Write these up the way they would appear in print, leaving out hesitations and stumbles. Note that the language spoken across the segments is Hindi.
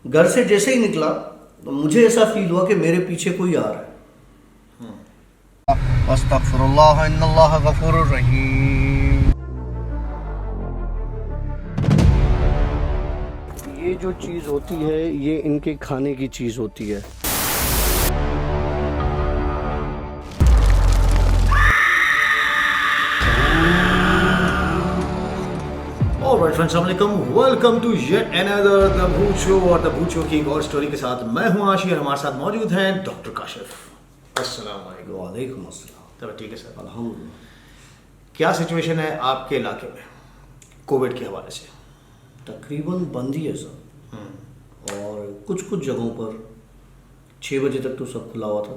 घर से जैसे ही निकला तो मुझे ऐसा फील हुआ कि मेरे पीछे कोई आ रहा है। अस्तगफिरुल्लाह इन्नल्लाह गफूरुर रहीम। ये जो चीज़ होती है ये इनके खाने की चीज़ होती है। Alright friends, अस्सलामुअलैकुम, welcome to yet another the Bhoot show और द भूत शो की एक और स्टोरी के साथ मैं हूं आशी और हमारे साथ मौजूद हैं डॉक्टर काशिफ। अस्सलाम वालेकुम। वालेकुम अस्सलाम। तब ठीक है सर, अल्हम्दुलिल्लाह। क्या सिचुएशन है आपके इलाके में कोविड के हवाले से? तकरीबन बंद ही है सर, और कुछ कुछ जगहों पर 6 बजे तक तो सब खुला हुआ था,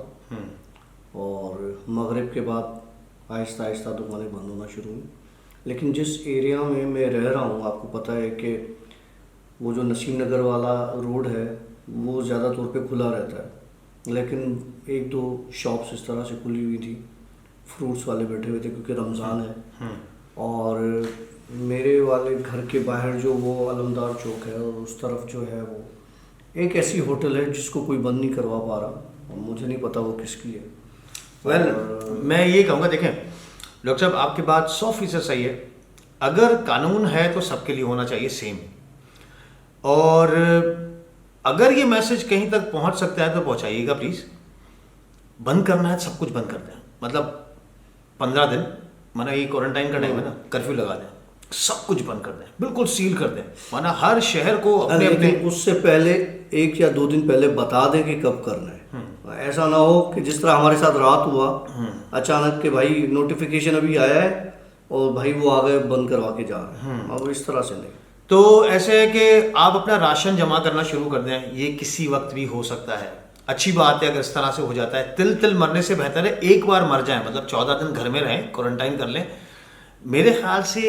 और मगरिब के बाद आहिस्ता आहिस्ता दुकानें बंद होना शुरू हुई। लेकिन जिस एरिया में मैं रह रहा हूँ, आपको पता है कि वो जो नसीम नगर वाला रोड है वो ज़्यादा तौर पे खुला रहता है, लेकिन एक दो शॉप्स इस तरह से खुली हुई थी, फ्रूट्स वाले बैठे हुए थे क्योंकि रमज़ान है। और मेरे वाले घर के बाहर जो वो अलमदार चौक है और उस तरफ जो है वो एक ऐसी होटल है जिसको कोई बंद नहीं करवा पा रहा, और मुझे नहीं पता वो किसकी है। मैं ये कहूँगा, देखें डॉक्टर साहब, आपकी बात 100% सही है। अगर कानून है तो सबके लिए होना चाहिए सेम, और अगर ये मैसेज कहीं तक पहुंच सकता है तो पहुंचाइएगा प्लीज़। बंद करना है सब कुछ बंद कर दें, मतलब 15 दिन, माना ये क्वारंटाइन का टाइम है ना, कर्फ्यू लगा दें, सब कुछ बंद कर दें, बिल्कुल सील कर दें, माना हर शहर को अपने अपने। उससे पहले 1 या 2 दिन पहले बता दें कि कब करना है। ऐसा ना हो कि जिस तरह हमारे साथ रात हुआ, अचानक के भाई नोटिफिकेशन अभी आया है और भाई वो आ गए बंद करवा के जा रहे हैं। अब इस तरह से नहीं। तो ऐसे है कि आप अपना राशन जमा करना शुरू कर दें, ये किसी वक्त भी हो सकता है। अच्छी बात है अगर इस तरह से हो जाता है। तिल तिल मरने से बेहतर है एक बार मर जाए, मतलब 14 दिन घर में रहें, क्वारंटाइन कर लें। मेरे ख्याल से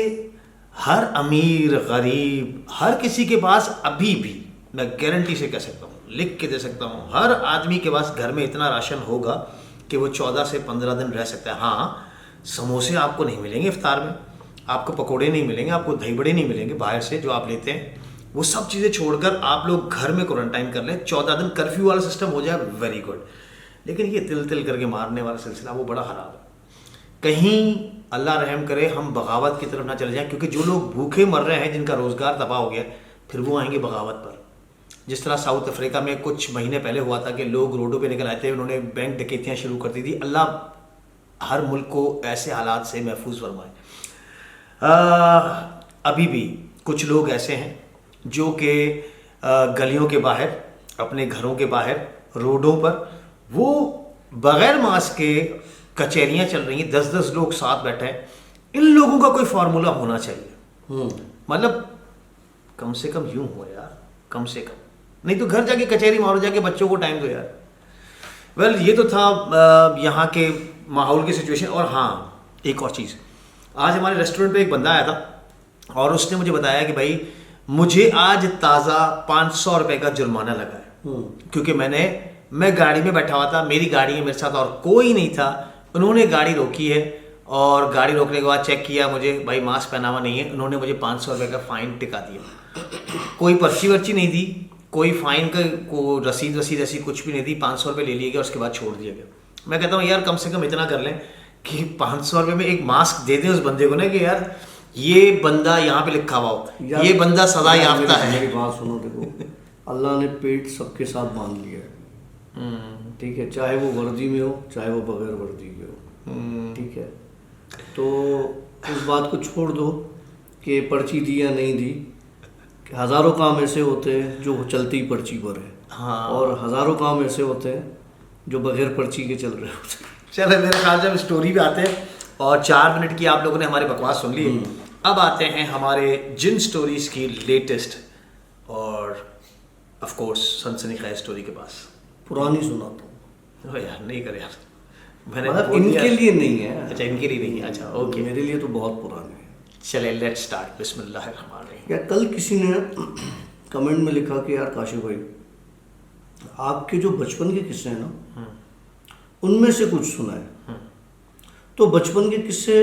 हर अमीर गरीब हर किसी के पास अभी भी, मैं गारंटी से कह सकता हूँ, लिख के दे सकता हूँ, हर आदमी के पास घर में इतना राशन होगा कि वो 14 से 15 दिन रह सकता है। हाँ, समोसे आपको नहीं मिलेंगे इफ्तार में, आपको पकोड़े नहीं मिलेंगे, आपको दही बड़े नहीं मिलेंगे बाहर से जो आप लेते हैं, वो सब चीज़ें छोड़कर आप लोग घर में क्वारंटाइन कर लें, 14 दिन कर्फ्यू वाला सिस्टम हो जाए, वेरी गुड। लेकिन ये तिल तिल करके मारने वाला सिलसिला वो बड़ा ख़राब है। कहीं अल्लाह रहम करे हम बगावत की तरफ ना चले जाएं, क्योंकि जो लोग भूखे मर रहे हैं, जिनका रोज़गार तबाह हो गया, फिर वो आएंगे बगावत पर। जिस तरह साउथ अफ्रीका में कुछ महीने पहले हुआ था कि लोग रोडों पे निकल आए थे, उन्होंने बैंक डकैतियाँ शुरू कर दी थी। अल्लाह हर मुल्क को ऐसे हालात से महफूज फरमाए। अभी भी कुछ लोग ऐसे हैं जो कि गलियों के बाहर, अपने घरों के बाहर, रोडों पर, वो बग़ैर मास्क के कचहरियाँ चल रही हैं, 10-10 लोग साथ बैठे हैं। इन लोगों का कोई फार्मूला होना चाहिए, मतलब कम से कम यूं हो यार, कम से कम, नहीं तो घर जाके कचहरी मारो, जाके बच्चों को टाइम दो यार। वेल, ये तो था यहाँ के माहौल की सिचुएशन। और हाँ, एक और चीज़, आज हमारे रेस्टोरेंट पे एक बंदा आया था और उसने मुझे बताया कि भाई मुझे आज ताज़ा 500 रुपये का जुर्माना लगा है, क्योंकि मैं गाड़ी में बैठा हुआ था, मेरी गाड़ी में मेरे साथ और कोई नहीं था। उन्होंने गाड़ी रोकी है और गाड़ी रोकने के बाद चेक किया मुझे, भाई मास्क पहना हुआ नहीं है, उन्होंने मुझे 500 रुपये का फ़ाइन टिका दिया। कोई पर्ची वर्ची नहीं दी, कोई फ़ाइन का को रसीद ऐसी कुछ भी नहीं दी, 500 रुपये ले लिए गए, उसके बाद छोड़ दिया गया। मैं कहता हूँ यार कम से कम इतना कर लें कि 500 रुपये में एक मास्क दे दें उस बंदे को ना, कि यार ये बंदा यहाँ पे लिखा हुआ हो, ये बंदा सदा याफ्ता है। मेरी बात सुनो, देखो अल्लाह ने पेट सबके साथ बांध लिया है, ठीक है, चाहे वो वर्दी में हो चाहे वो बगैर वर्दी में हो, ठीक है। तो इस बात को छोड़ दो कि पर्ची दी या नहीं दी, हज़ारों काम ऐसे होते हैं जो चलती पर्ची पर है, हाँ, और हज़ारों काम ऐसे होते हैं जो बगैर पर्ची के चल रहे होते हैं। चलो मेरे ख्याल से हम स्टोरी पे आते हैं, और 4 मिनट की आप लोगों ने हमारी बकवास सुन ली। अब आते हैं हमारे जिन स्टोरीज की लेटेस्ट और ऑफ कोर्स सनसनीखेज स्टोरी के पास। पुरानी सुनाता हूँ यार, नहीं कर यार, मैंने मतलब इनके लिए नहीं है। अच्छा, इनके लिए नहीं है, अच्छा ओके, मेरे लिए तो बहुत पुरानी है। चले लेट्स स्टार्ट, बिस्मिल्लाहिर्रहमानिर्रहीम। यार कल किसी ने कमेंट में लिखा कि यार काशिफ भाई, आपके जो बचपन के किस्से हैं ना, उनमें से कुछ सुना है। तो बचपन के किस्से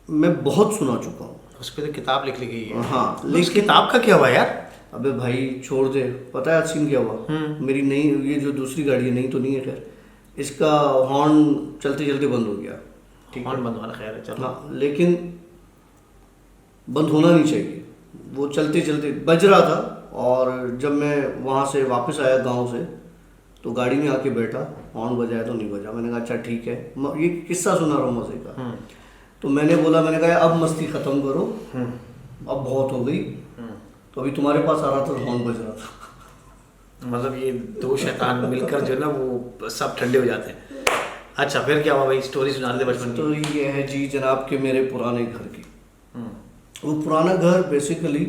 मैं बहुत सुना चुका हूँ, उस पर तो किताब लिख ली गई है। हाँ, लेकिन किताब का क्या हुआ यार? अबे भाई छोड़ दे, पता है आज सीन क्या हुआ? मेरी नई, ये जो दूसरी गाड़ी है, नई तो नहीं है खैर, इसका हॉर्न चलते चलते बंद हो गया। ठीक है, हॉर्न बंद होना खैर है, चलो। हाँ, लेकिन बंद होना नहीं चाहिए, वो चलते चलते बज रहा था। और जब मैं वहाँ से वापस आया गांव से, तो गाड़ी में आके बैठा, हॉर्न बजाया तो नहीं बजा। मैंने कहा अच्छा ठीक है, ये किस्सा सुना रहा हूँ मजे का। तो मैंने बोला, मैंने कहा अब मस्ती ख़त्म करो, अब बहुत हो गई। तो अभी तुम्हारे पास आ रहा था तो हॉर्न बज रहा था। मतलब ये दो शैतान मिलकर जो है ना वो सब ठंडे हो जाते हैं। अच्छा फिर क्या हुआ भाई, स्टोरी सुना दे बचपन की। स्टोरी ये है जी जनाब के मेरे पुराने घर की। वो पुराना घर बेसिकली,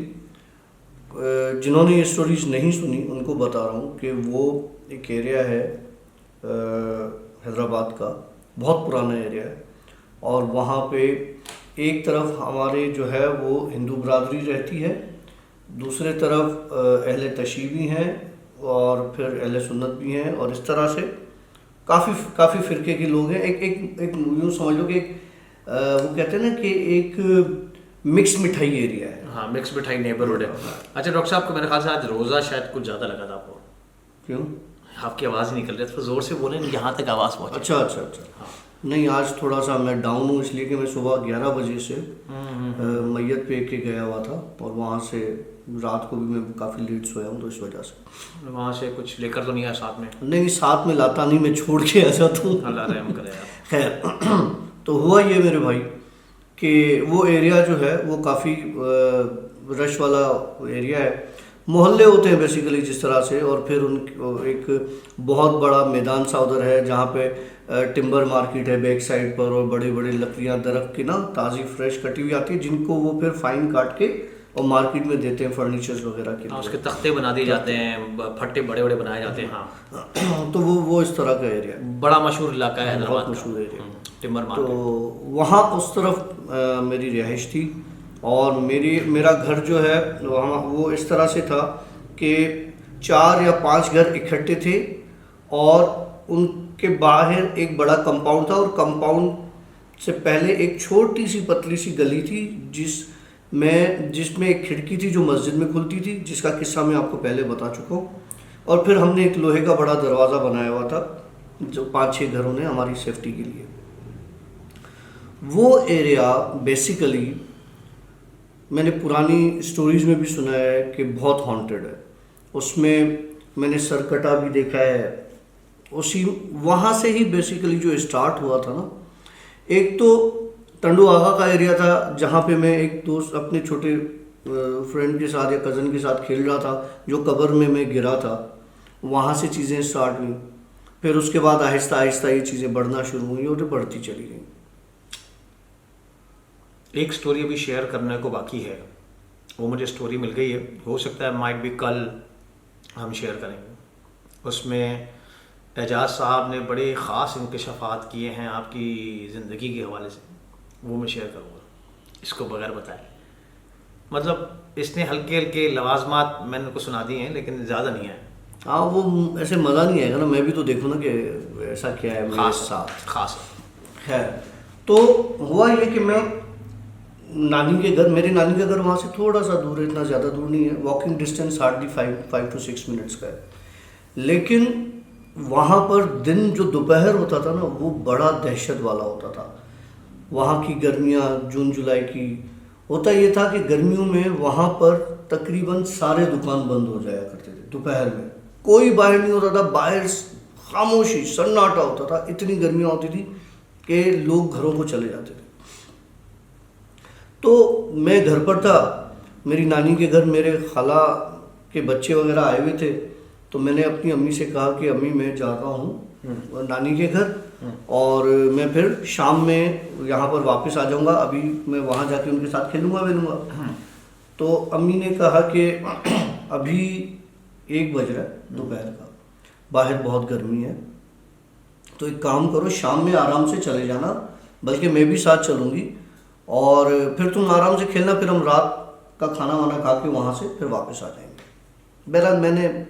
जिन्होंने ये स्टोरीज नहीं सुनी उनको बता रहा हूँ कि वो एक एरिया है हैदराबाद का, बहुत पुराना एरिया है। और वहाँ पे एक तरफ हमारे जो है वो हिंदू बरादरी रहती है, दूसरे तरफ अहले तशी भी हैं और फिर अहले सुन्नत भी हैं, और इस तरह से काफ़ी फ़िरके के लोग हैं। एक यूँ समझ लो कि वो कहते हैं ना कि एक मिक्स मिठाई एरिया है। हाँ, मिक्स मिठाई नेबरहुड है। अच्छा डॉक्टर साहब को मेरे ख्याल से आज रोज़ा शायद कुछ ज़्यादा लगा था आपको। क्यों? आपकी आवाज़ ही निकल रही है, थोड़ा ज़ोर से बोलें, यहाँ तक आवाज़ पहुँचे। अच्छा। हाँ। नहीं, आज थोड़ा सा मैं डाउन हूँ, इसलिए कि मैं सुबह 11 बजे से मैयत पे के गया हुआ था, और वहाँ से रात को भी मैं काफ़ी लेट सोया हूँ, तो इस वजह से। वहाँ से कुछ लेकर तो नहीं आया साथ में? नहीं, साथ में लाता नहीं, मैं छोड़ के आ जाता हूँ। अल्लाह रहम करे यार। खैर, तो हुआ ये मेरे भाई कि वो एरिया जो है वो काफ़ी रश वाला एरिया है। मोहल्ले होते हैं बेसिकली जिस तरह से, और फिर उन एक बहुत बड़ा मैदान सा उधर है जहाँ पे टिम्बर मार्केट है बैक साइड पर, और बड़े बड़े लकड़ियाँ दरख्त की ना ताज़ी फ्रेश कटी हुई आती है, जिनको वो फिर फाइन काट के और मार्केट में देते हैं फर्नीचर्स वगैरह के लिए। उसके तख्ते बना दिए जाते हैं, फट्टे बड़े बड़े बनाए जाते हैं। हाँ, तो वो इस तरह का एरिया है, बड़ा मशहूर इलाका है हैदराबाद, मशहूर एरिया। Timber market. तो वहाँ उस तरफ मेरी रिहाइश थी, और मेरा घर जो है वहाँ वो इस तरह से था कि 4 या 5 घर इकट्ठे थे, और उनके बाहर एक बड़ा कंपाउंड था, और कंपाउंड से पहले एक छोटी सी पतली सी गली थी जिसमें एक खिड़की थी जो मस्जिद में खुलती थी, जिसका किस्सा मैं आपको पहले बता चुका हूँ। और फिर हमने एक लोहे का बड़ा दरवाज़ा बनाया हुआ था जो 5-6 घरों ने हमारी सेफ्टी के लिए। वो एरिया बेसिकली मैंने पुरानी स्टोरीज में भी सुना है कि बहुत हॉन्टेड है। उसमें मैंने सरकटा भी देखा है। उसी वहाँ से ही बेसिकली जो स्टार्ट हुआ था ना, एक तो टंडू आगा का एरिया था जहाँ पे मैं एक दोस्त अपने छोटे फ्रेंड के साथ या कज़न के साथ खेल रहा था, जो कब्र में मैं गिरा था। वहाँ से चीज़ें स्टार्ट हुई, फिर उसके बाद आहिस्ता आहिस्ता ये चीज़ें बढ़ना शुरू हुई और बढ़ती चली गई। एक स्टोरी अभी शेयर करने को बाकी है, वो मुझे स्टोरी मिल गई है, हो सकता है माइट भी कल हम शेयर करेंगे। उसमें एजाज साहब ने बड़े ख़ास इंकशाफात किए हैं आपकी ज़िंदगी के हवाले से, वो मैं शेयर करूँगा इसको बगैर बताए। मतलब इसने हल्के हल्के लवाजमात मैंने उनको सुना दिए हैं, लेकिन ज़्यादा नहीं है। हाँ, वो ऐसे मज़ा नहीं आएगा ना, मैं भी तो देखूँ ना कि ऐसा क्या है मेरे साथ खास है। तो हुआ ये कि मैं नानी के घर, मेरे नानी का घर वहाँ से थोड़ा सा दूर है, इतना ज़्यादा दूर नहीं है, walking distance hardly 5 to 6 minutes का है। लेकिन वहाँ पर दिन जो दोपहर होता था ना, वो बड़ा दहशत वाला होता था। वहाँ की गर्मियाँ जून जुलाई की, होता ये था कि गर्मियों में वहाँ पर तकरीबन सारे दुकान बंद हो जाया करते थे। दोपहर में कोई बाहर नहीं होता था, बाहर खामोशी सन्नाटा होता था, इतनी गर्मियाँ होती थी कि लोग घरों को चले जाते थे। तो मैं घर पर था, मेरी नानी के घर मेरे खाला के बच्चे वगैरह आए हुए थे। तो मैंने अपनी अम्मी से कहा कि अम्मी मैं जा रहा हूँ नानी के घर, और मैं फिर शाम में यहाँ पर वापस आ जाऊँगा, अभी मैं वहाँ जाके उनके साथ खेलूँगा वेलूँगा। तो अम्मी ने कहा कि अभी 1 बज रहा है दोपहर का, बाहर बहुत गर्मी है, तो एक काम करो शाम में आराम से चले जाना, बल्कि मैं भी साथ चलूँगी, और फिर तुम आराम से खेलना, फिर हम रात का खाना वाना खा के वहाँ से फिर वापस आ जाएंगे। बहरहाल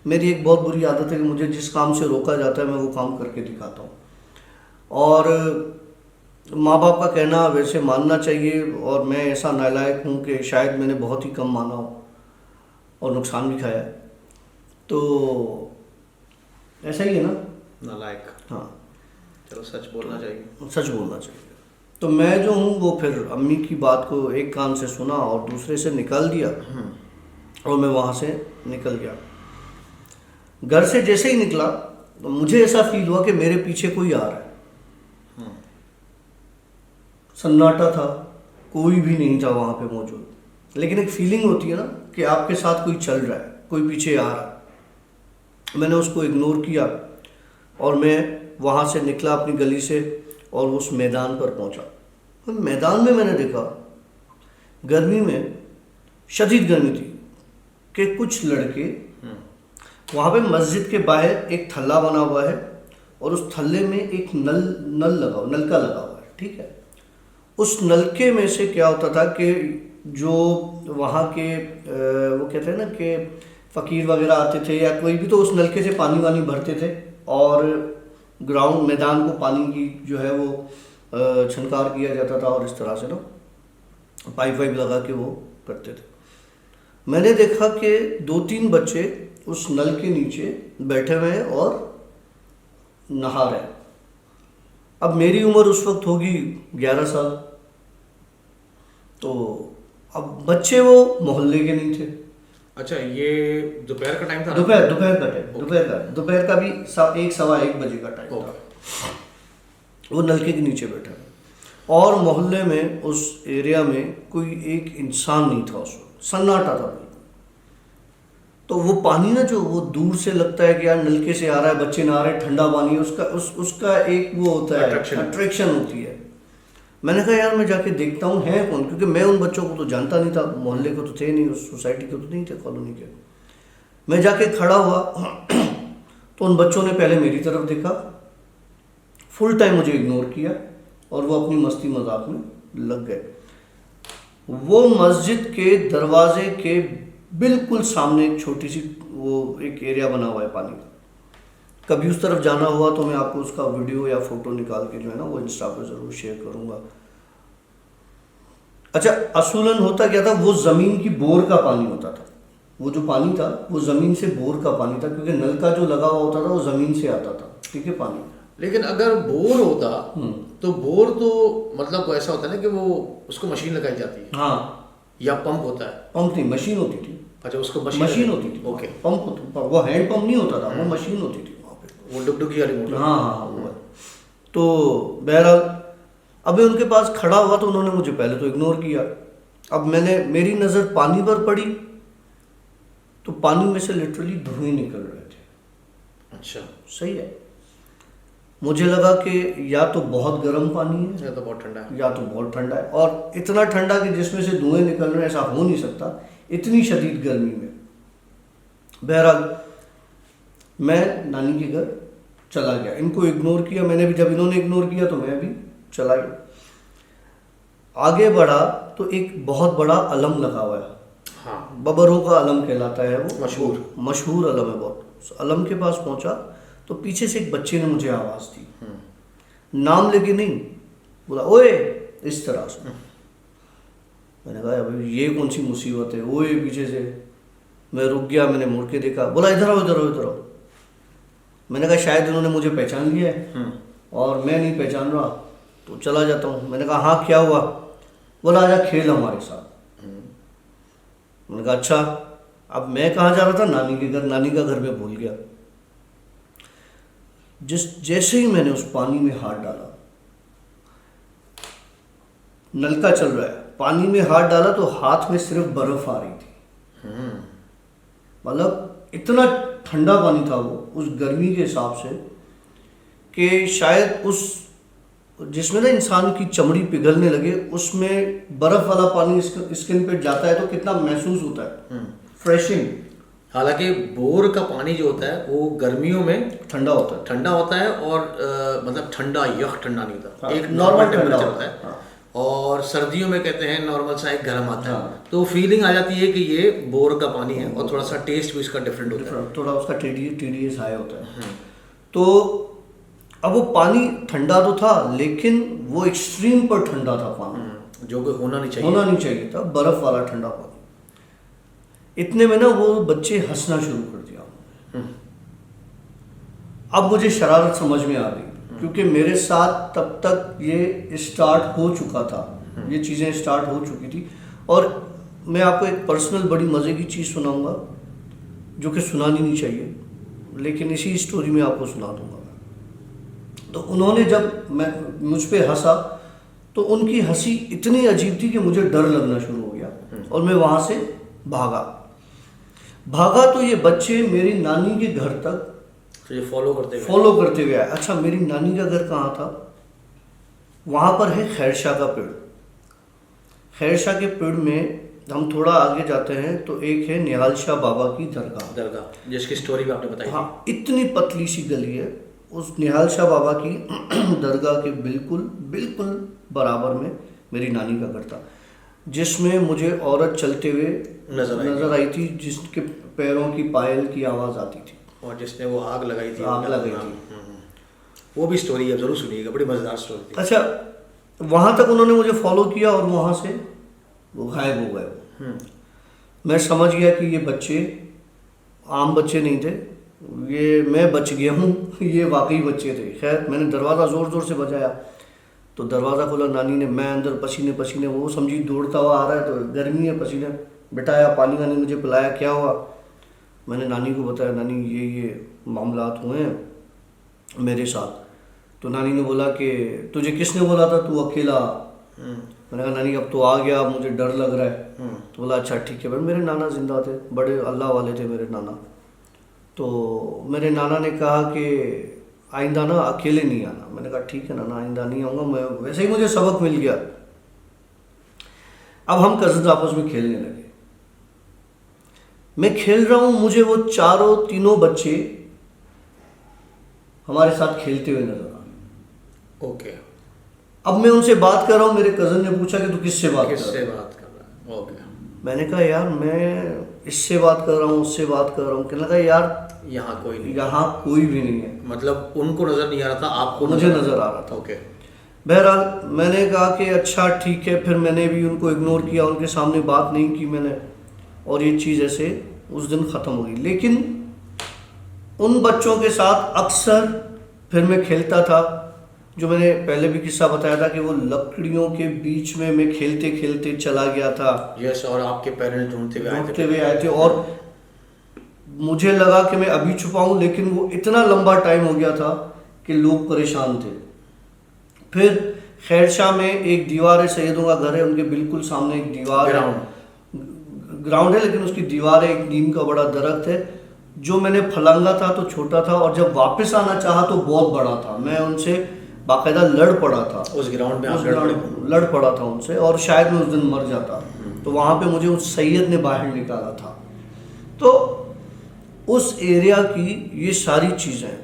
मेरी एक बहुत बुरी आदत है कि मुझे जिस काम से रोका जाता है मैं वो काम करके दिखाता हूँ, और माँ बाप का कहना वैसे मानना चाहिए, और मैं ऐसा नालायक हूँ कि शायद मैंने बहुत ही कम माना हो। और नुकसान भी खाया। तो ऐसा ही है ना। नालायक। हाँ, चलो सच बोलना चाहिए। सच बोलना चाहिए। तो मैं जो हूँ वो फिर अम्मी की बात को एक कान से सुना और दूसरे से निकाल दिया और मैं वहाँ से निकल गया। घर से जैसे ही निकला तो मुझे ऐसा फील हुआ कि मेरे पीछे कोई आ रहा है। सन्नाटा था, कोई भी नहीं था वहाँ पे मौजूद, लेकिन एक फीलिंग होती है ना कि आपके साथ कोई चल रहा है, कोई पीछे आ रहा है। मैंने उसको इग्नोर किया और मैं वहाँ से निकला अपनी गली से और उस मैदान पर पहुँचा। मैदान में मैंने देखा गर्मी में, शदीद गर्मी थी, कि कुछ लड़के वहाँ पे मस्जिद के बाहर एक थल्ला बना हुआ है और उस थल्ले में एक नलका लगा हुआ है, ठीक है। उस नलके में से क्या होता था कि जो वहाँ के वो कहते हैं ना कि फ़कीर वगैरह आते थे या कोई भी, तो उस नलके से पानी वानी भरते थे और ग्राउंड मैदान को पानी की जो है वो छनकार किया जाता था और इस तरह से ना पाइप वाइप लगा के वो करते थे। मैंने देखा कि 2-3 बच्चे उस नल के नीचे बैठे हुए हैं और नहा रहे हैं। अब मेरी उम्र उस वक्त होगी 11 साल, तो अब बच्चे वो मोहल्ले के नहीं थे। अच्छा, ये दोपहर का टाइम था? दोपहर का भी 1-1:15 बजे का टाइम था। वो नलके के नीचे बैठा है और मोहल्ले में उस एरिया में कोई एक इंसान नहीं था उस वक्त, सन्नाटा था। तो वो पानी ना जो वो दूर से लगता है कि यार नलके से आ रहा है, बच्चे नहा रहे हैं, ठंडा पानी, उसका एक वो होता है, अट्रैक्शन होती है। मैंने कहा यार मैं जाके देखता हूँ है कौन, क्योंकि मैं उन बच्चों को तो जानता नहीं था, मोहल्ले को तो थे नहीं, उस सोसाइटी के तो नहीं थे, कॉलोनी के। मैं जाके खड़ा हुआ तो उन बच्चों ने पहले मेरी तरफ देखा, फुल टाइम मुझे इग्नोर किया और वो अपनी मस्ती मजाक में लग गए। वो मस्जिद के दरवाजे के बिल्कुल सामने एक छोटी सी वो एक एरिया बना हुआ है पानी का। कभी उस तरफ जाना हुआ तो मैं आपको उसका वीडियो या फोटो निकाल के जो है ना वो इंस्टा पर ज़रूर शेयर करूँगा। अच्छा, असूलन होता क्या था, वो ज़मीन की बोर का पानी होता था। वो जो पानी था वो ज़मीन से बोर का पानी था, क्योंकि नल का जो लगा हुआ होता था वो ज़मीन से आता था, ठीक है, पानी। लेकिन अगर बोर होता तो बोर तो मतलब ऐसा होता है ना कि वो उसको मशीन लगाई जाती है। हाँ, या पंप होता है? पंप नहीं, मशीन होती थी। अच्छा, उसको मशीन होती थी। ओके, पंप वो हैंड पंप नहीं होता था, वो मशीन होती थी वहाँ पे, वो डुगडुगी वाली मोटर। हाँ, वो है। तो बहरहाल अभी उनके पास खड़ा हुआ तो उन्होंने मुझे पहले तो इग्नोर किया। अब मेरी नज़र पानी पर पड़ी तो पानी में से लिटरली धुएं निकल रहे थे। अच्छा, सही है। मुझे लगा कि या तो बहुत गर्म पानी है या तो बहुत ठंडा है, या तो बहुत ठंडा है, और इतना ठंडा कि जिसमें से धुएं निकल रहे हैं, ऐसा हो नहीं सकता इतनी शदीद गर्मी में। बहरहाल मैं नानी के घर चला गया, इनको इग्नोर किया मैंने भी। जब इन्होंने इग्नोर किया तो मैं भी चला गया। आगे बढ़ा तो एक बहुत बड़ा अलम लगा हुआ है। हाँ, बबरों का अलम कहलाता है वो, मशहूर अलम है बहुत। अलम के पास पहुंचा तो पीछे से एक बच्चे ने मुझे आवाज़ दी, नाम लेके नहीं, बोला ओए, इस तरह से। मैंने कहा अभी ये कौन सी मुसीबत है, ओए पीछे से। मैं रुक गया, मैंने मुड़ के देखा, बोला इधर आओ इधर आओ इधर आओ। मैंने कहा शायद उन्होंने मुझे पहचान लिया है और मैं नहीं पहचान रहा तो चला जाता हूँ। मैंने कहा हाँ क्या हुआ? बोला आजा खेल हमारे साथ। मैंने कहा अच्छा। अब मैं कहाँ जा रहा था? नानी के घर। नानी का घर में भूल गया। जैसे ही मैंने उस पानी में हाथ डाला, नलका चल रहा है, पानी में हाथ डाला तो हाथ में सिर्फ बर्फ आ रही थी। मतलब इतना ठंडा पानी था वो उस गर्मी के हिसाब से कि शायद उस जिसमें ना इंसान की चमड़ी पिघलने लगे, उसमें बर्फ वाला पानी स्किन पे जाता है तो कितना महसूस होता है, फ्रेशिंग। हालांकि बोर का पानी जो होता है वो गर्मियों में ठंडा होता है और मतलब ठंडा यख ठंडा नहीं होता। हाँ, एक नॉर्मल ठंडा टेम्परेचर होता है। हाँ। और सर्दियों में कहते हैं नॉर्मल सा एक गर्म आता है। हाँ। तो फीलिंग आ जाती है कि ये बोर का पानी है और थोड़ा सा टेस्ट भी इसका डिफरेंट होता है, थोड़ा उसका TDS हाई होता है। तो अब वो पानी ठंडा तो था लेकिन वो एक्सट्रीम पर ठंडा था पानी, जो कि होना नहीं चाहिए था, बर्फ वाला ठंडा पानी। इतने में ना वो बच्चे हंसना शुरू कर दिया। अब मुझे शरारत समझ में आ गई, क्योंकि मेरे साथ तब तक ये स्टार्ट हो चुका था, ये चीज़ें स्टार्ट हो चुकी थी। और मैं आपको एक पर्सनल बड़ी मज़े की चीज़ सुनाऊंगा जो कि सुनानी नहीं चाहिए, लेकिन इसी स्टोरी में आपको सुना दूंगा। तो उन्होंने जब मैं मुझ पे हंसा तो उनकी हंसी इतनी अजीब थी कि मुझे डर लगना शुरू हो गया और मैं वहाँ से भागा तो ये बच्चे मेरी नानी के घर तक तो ये फॉलो करते हुए आए। अच्छा, मेरी नानी का घर कहाँ था? वहाँ पर है खैरशाह का पेड़। खैरशाह के पेड़ में हम थोड़ा आगे जाते हैं तो एक है निहाल शाह बाबा की दरगाह, जिसकी स्टोरी भी आपने बताई। हाँ, इतनी पतली सी गली है। उस निहाल शाह बाबा की दरगाह के बिल्कुल बराबर में मेरी नानी का घर था, जिसमें मुझे औरत चलते हुए नजर आई थी, जिसके पैरों की पायल की आवाज़ आती थी और जिसने वो आग लगाई थी। वो भी स्टोरी है, जरूर सुनिएगा, बड़ी मज़ेदार स्टोरी थी। अच्छा, वहाँ तक उन्होंने मुझे फॉलो किया और वहाँ से वो गायब हो गए। मैं समझ गया कि ये बच्चे आम बच्चे नहीं थे, ये मैं बच गया हूँ, ये वाकई बच्चे थे। खैर, मैंने दरवाज़ा ज़ोर से बजाया तो दरवाज़ा खोला, नानी ने, मैं अंदर पसीने, वो समझी दौड़ता हुआ आ रहा है तो गर्मी है, पसीने, बिठाया, पानी वानी मुझे पिलाया। क्या हुआ? मैंने नानी को बताया, नानी ये मामलात हुए हैं मेरे साथ। तो नानी ने बोला कि तुझे किसने बोला था तू अकेला? मैंने कहा नानी अब तो आ गया, अब मुझे डर लग रहा है। तो बोला अच्छा ठीक है। भाई मेरे नाना जिंदा थे, बड़े अल्लाह वाले थे मेरे नाना। तो मेरे नाना ने कहा कि आइंदा ना अकेले नहीं आना। मैंने कहा ठीक है नाना, आइंदा नहीं आऊँगा मैं। वैसे ही मुझे सबक मिल गया। अब हम कज़न्स आपस में खेलने लगे। मैं खेल रहा हूँ, मुझे वो तीनों बच्चे हमारे साथ खेलते हुए नजर आ रहे। ओके। अब मैं उनसे बात कर रहा हूँ, मेरे कज़न ने पूछा कि तू किससे बात कर रहा है? ओके। मैंने कहा यार मैं इससे बात कर रहा हूँ, उससे बात कर रहा हूँ। कहने लगा यार यहाँ कोई भी नहीं है। मतलब उनको नजर नहीं आ रहा था, आपको मुझे नजर आ रहा था। ओके। बहरहाल मैंने कहा कि अच्छा ठीक है। फिर मैंने भी उनको इग्नोर किया, उनके सामने बात नहीं की मैंने, और ये चीज़ ऐसे उस दिन ख़त्म हो गई। लेकिन उन बच्चों के साथ अक्सर फिर मैं खेलता था, जो मैंने पहले भी किस्सा बताया था कि वो लकड़ियों के बीच में मैं खेलते खेलते चला गया था। यस, और आपके पेरेंट्स ढूंढते हुए आए थे और मुझे लगा कि मैं अभी छुपाऊं, लेकिन वो इतना लंबा टाइम हो गया था कि लोग परेशान थे। फिर खैरशाह में एक दीवार है, सैयदों का घर है, उनके बिल्कुल सामने एक दीवार ग्राउंड है, लेकिन उसकी दीवार है, एक नीम का बड़ा दरख्त है। जो मैंने फलांगा था तो छोटा था, और जब वापस आना चाहा तो बहुत बड़ा था। मैं उनसे बाकायदा लड़ पड़ा था उस ग्राउंड में, लड़ पड़ा था उनसे, और शायद मैं उस दिन मर जाता। तो वहाँ पे मुझे उस सैयद ने बाहर निकाला था। तो उस एरिया की ये सारी चीज़ें।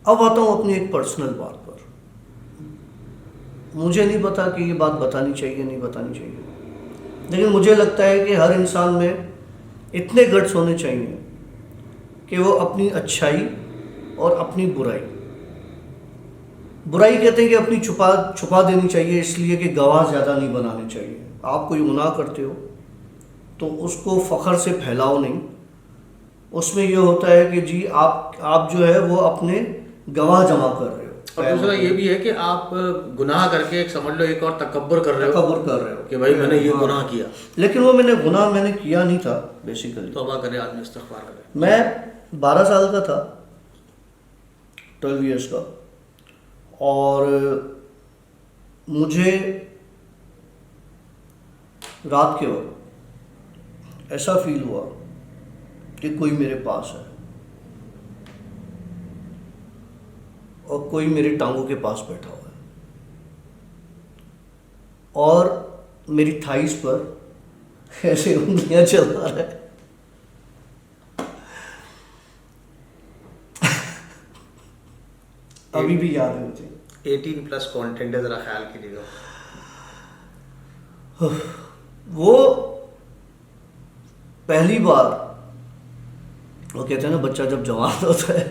अब आता हूँ अपनी एक पर्सनल बात पर। मुझे नहीं पता कि ये बात बतानी चाहिए नहीं बतानी चाहिए, लेकिन मुझे लगता है कि हर इंसान में इतने गट्स होने चाहिए कि वो अपनी अच्छाई और अपनी बुराई कहते हैं कि अपनी छुपा देनी चाहिए, इसलिए कि गवाह ज़्यादा नहीं बनाने चाहिए। आप कोई गुनाह करते हो तो उसको फ़ख्र से फैलाओ नहीं। उसमें ये होता है कि जी आप जो है वो अपने गवाह जमा कर रहे हो। और दूसरा ये भी है कि आप गुनाह करके एक समझ लो एक और तकब्बुर कर रहे हो कि भाई मैंने ये गुनाह किया, लेकिन वो गुनाह मैंने किया नहीं था बेसिकली। तौबा करे आदमी, इस्तिग़फ़ार करे। मैं 12 साल का था, 12 ईयर्स का, और मुझे रात के वक्त ऐसा फील हुआ कि कोई मेरे पास है और कोई मेरी टांगों के पास बैठा हुआ है, और मेरी थाइस पर ऐसे उंगलियां चला रहा है। अभी भी याद है मुझे। 18+ कंटेंट है, जरा ख्याल कीजिएगा। वो पहली बार, वो कहते हैं ना बच्चा जब जवान होता है,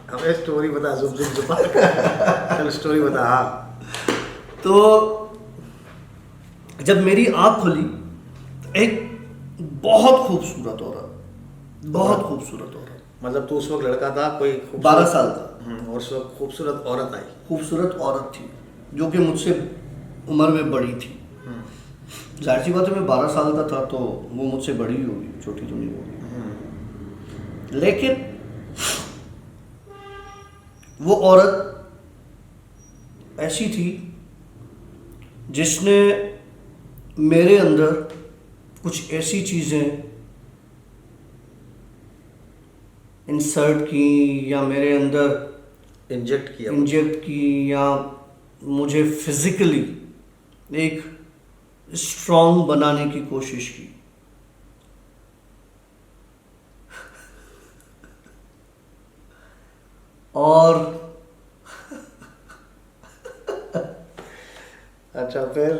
हम अबे स्टोरी बता, जुप जुप जुपा चल स्टोरी बता। हाँ तो जब मेरी आंख खुली, एक बहुत खूबसूरत औरत, बहुत खूबसूरत औरत, मतलब तू उस वक्त लड़का था, कोई 12 साल का, और उस वक्त खूबसूरत औरत आई। खूबसूरत औरत थी जो कि मुझसे उम्र में बड़ी थी। जाहिर सी बात है, मैं 12 साल का था तो वो मुझसे बड़ी ही होगी, छोटी तो नहीं होगी। लेकिन वो औरत ऐसी थी जिसने मेरे अंदर कुछ ऐसी चीज़ें इंसर्ट की या मेरे अंदर इंजेक्ट की या मुझे फिजिकली एक स्ट्रॉन्ग बनाने की कोशिश की। और अच्छा फिर?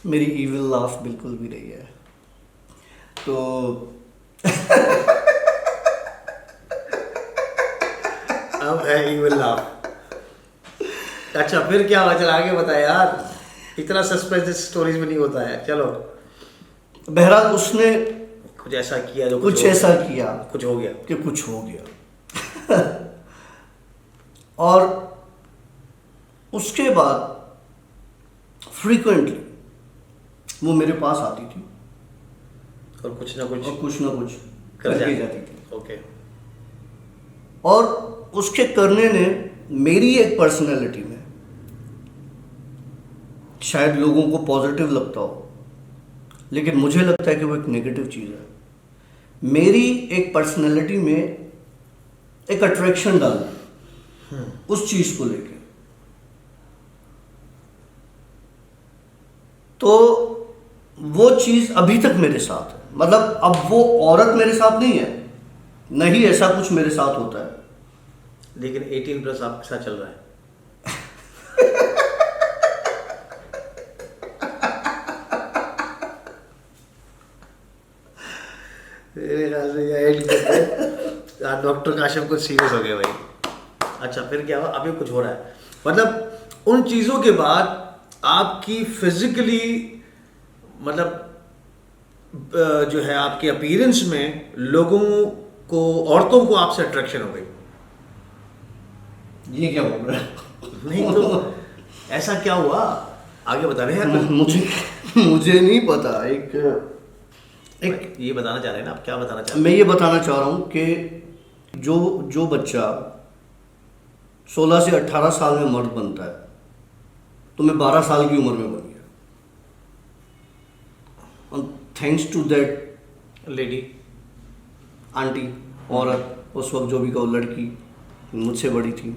मेरी इविल लाफ बिल्कुल भी नहीं है। तो अब है इविल लाफ। अच्छा फिर क्या हुआ, चल आगे बता यार, इतना सस्पेंस स्टोरीज में नहीं होता है। चलो बहरहाल उसने कुछ ऐसा किया जो कुछ ऐसा किया कुछ हो गया कि कुछ हो गया। और उसके बाद फ्रीक्वेंटली वो मेरे पास आती थी और कुछ ना कुछ करके जाती थी। ओके। और उसके करने ने मेरी एक पर्सनैलिटी में, शायद लोगों को पॉजिटिव लगता हो, लेकिन मुझे लगता है कि वो एक नेगेटिव चीज़ है। मेरी एक पर्सनैलिटी में एक अट्रैक्शन डालना उस चीज़ को लेके। तो वो चीज़ अभी तक मेरे साथ है। मतलब अब वो औरत मेरे साथ नहीं है, नहीं ऐसा कुछ मेरे साथ होता है, लेकिन 18+ आपके साथ चल रहा है। मेरे ख्याल से ये एंड करते हैं। डॉक्टर काशिफ कुछ सीरियस हो गए भाई। अच्छा फिर क्या हुआ? अभी कुछ हो रहा है, मतलब उन चीज़ों के बाद आपकी फिजिकली, मतलब जो है आपके अपीयरेंस में लोगों को, औरतों को आपसे अट्रैक्शन हो गई। ये क्या बोल रहा है? नहीं तो ऐसा क्या हुआ, आगे बता रहे हैं। मुझे नहीं पता। एक ये बताना चाह रहे हैं ना आप, क्या बताना चाह रहे हैं? मैं ये बताना चाह रहा हूँ कि जो बच्चा 16 से 18 साल में मर्द बनता है, तो मैं 12 साल की उम्र में बन गया। Thanks to that lady, aunty, औरत, उस वक्त जो भी कहो, लड़की मुझसे बड़ी थी।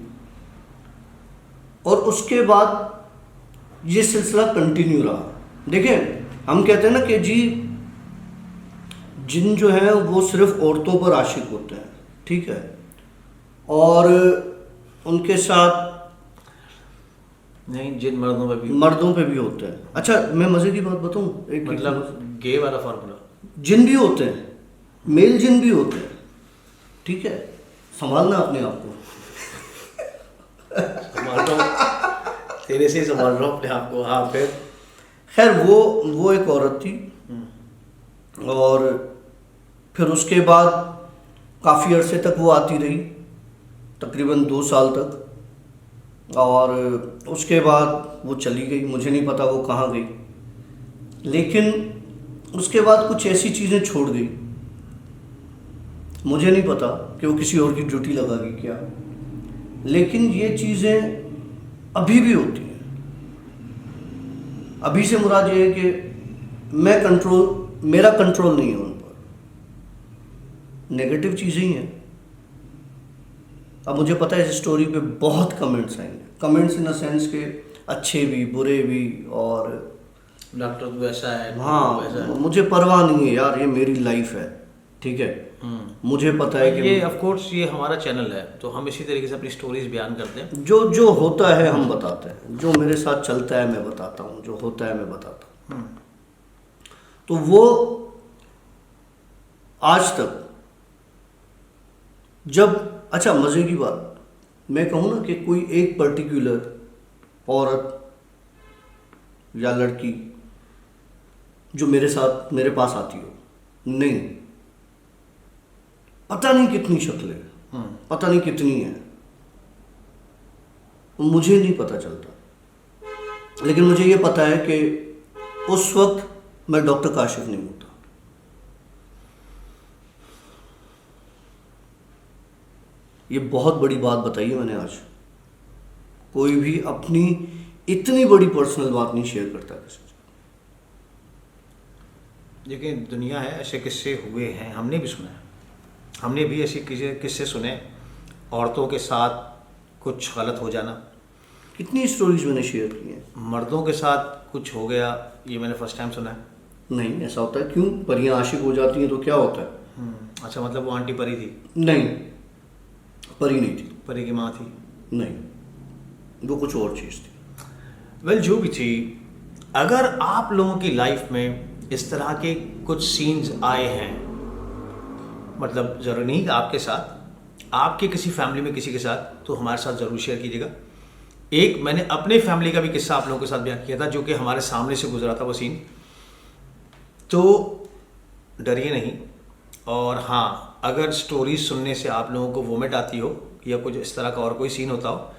और उसके बाद ये सिलसिला कंटिन्यू रहा। देखिए, हम कहते हैं ना कि जी जिन जो है वो सिर्फ औरतों पर आशिक होते हैं, ठीक है, और उनके साथ नहीं, जिन मर्दों पे भी होते हैं। अच्छा, मैं मजे की बात बताऊं, एक मतलब गे वाला फॉर्मूला। जिन भी होते हैं, मेल जिन भी होते हैं, ठीक है, संभालना अपने आप को। संभाल रहा हूँ, तेरे से ही संभाल रहा हूँ अपने आप को। हाँ फिर? खैर वो एक औरत थी, और फिर उसके बाद काफ़ी अरसे तक वो आती रही, तकरीबन 2 साल तक। और उसके बाद वो चली गई, मुझे नहीं पता वो कहाँ गई। लेकिन उसके बाद कुछ ऐसी चीज़ें छोड़ गई, मुझे नहीं पता कि वो किसी और की ड्यूटी लगा गई क्या, लेकिन ये चीज़ें अभी भी होती हैं। अभी से मुराद ये है कि मेरा कंट्रोल नहीं है उन पर, नेगेटिव चीज़ें ही हैं। अब मुझे पता है इस स्टोरी पे बहुत कमेंट्स आएंगे, कमेंट्स इन द सेंस के अच्छे भी बुरे भी, और डॉक्टर तो ऐसा है, हाँ, वैसा है। मुझे परवाह नहीं है यार, ये मेरी लाइफ है, ठीक है। मुझे पता है कि ये ऑफ कोर्स ये हमारा चैनल है, तो हम इसी तरीके से अपनी स्टोरीज बयान करते हैं। जो होता है हम बताते हैं, जो मेरे साथ चलता है मैं बताता हूँ, जो होता है मैं बताता हूँ। तो वो आज तक जब अच्छा मज़े की बात मैं कहूँ ना कि कोई एक पर्टिकुलर औरत या लड़की जो मेरे पास आती हो, नहीं, पता नहीं कितनी शक्लें, पता नहीं कितनी है, मुझे नहीं पता चलता, लेकिन मुझे ये पता है कि उस वक्त मैं डॉक्टर काशिफ नहीं होता। ये बहुत बड़ी बात बताई है मैंने आज। कोई भी अपनी इतनी बड़ी पर्सनल बात नहीं शेयर करता किसी से। लेकिन दुनिया है, ऐसे किस्से हुए हैं, हमने भी सुना है, हमने भी ऐसे किस्से सुने, औरतों के साथ कुछ गलत हो जाना। कितनी स्टोरीज मैंने शेयर की हैं। मर्दों के साथ कुछ हो गया, ये मैंने फर्स्ट टाइम सुना है। नहीं, ऐसा होता है। क्यों? परियां आशिक हो जाती हैं तो क्या होता है? अच्छा, मतलब वो आंटी परी थी? नहीं, परी नहीं थी। परी की माँ थी? नहीं, वो कुछ और चीज़ थी। वेल, जो भी थी, अगर आप लोगों की लाइफ में इस तरह के कुछ सीन्स आए हैं, मतलब ज़रूरी नहीं कि आपके साथ, आपके किसी फैमिली में किसी के साथ, तो हमारे साथ ज़रूर शेयर कीजिएगा। एक मैंने अपने फैमिली का भी किस्सा आप लोगों के साथ बयान किया था, जो कि हमारे सामने से गुजरा था वो सीन। तो डरिए नहीं, और हाँ, अगर स्टोरीज सुनने से आप लोगों को वोमिट आती हो या कुछ इस तरह का और कोई सीन होता हो,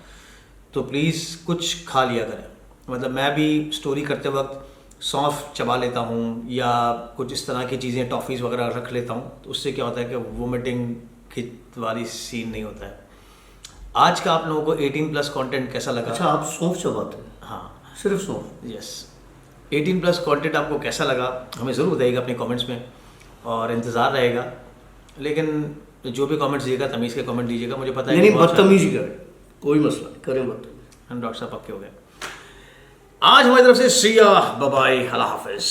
तो प्लीज़ कुछ खा लिया करें। मतलब मैं भी स्टोरी करते वक्त सौंफ चबा लेता हूँ या कुछ इस तरह की चीज़ें, टॉफ़ीज़ वगैरह रख लेता हूँ, तो उससे क्या होता है कि वोमिटिंग की वाली सीन नहीं होता है। आज का आप लोगों को 18+ कंटेंट कैसा लगा? अच्छा, आप सौंफ चबाते हैं? हाँ, सिर्फ सौंफ? यस। 18+ कंटेंट आपको कैसा लगा हमें ज़रूर बताइएगा अपने कमेंट्स में, और इंतज़ार रहेगा। लेकिन जो भी कमेंट्स दीजिएगा तमीज़ के कमेंट दीजिएगा, मुझे पता है नहीं, बदतमीजी करें, कोई मसला नहीं, करें बदतमीजी। हम डॉक्टर साहब पक्के हो गए। आज हमारी तरफ से सिया, बाय, अल्लाह हाफिज़।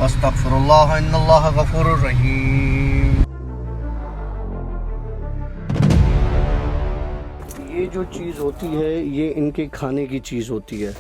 अस्तगफिरुल्लाह इन्नल्लाह गफूरुर रहीम। ये जो चीज़ होती है, ये इनके खाने की चीज़ होती है।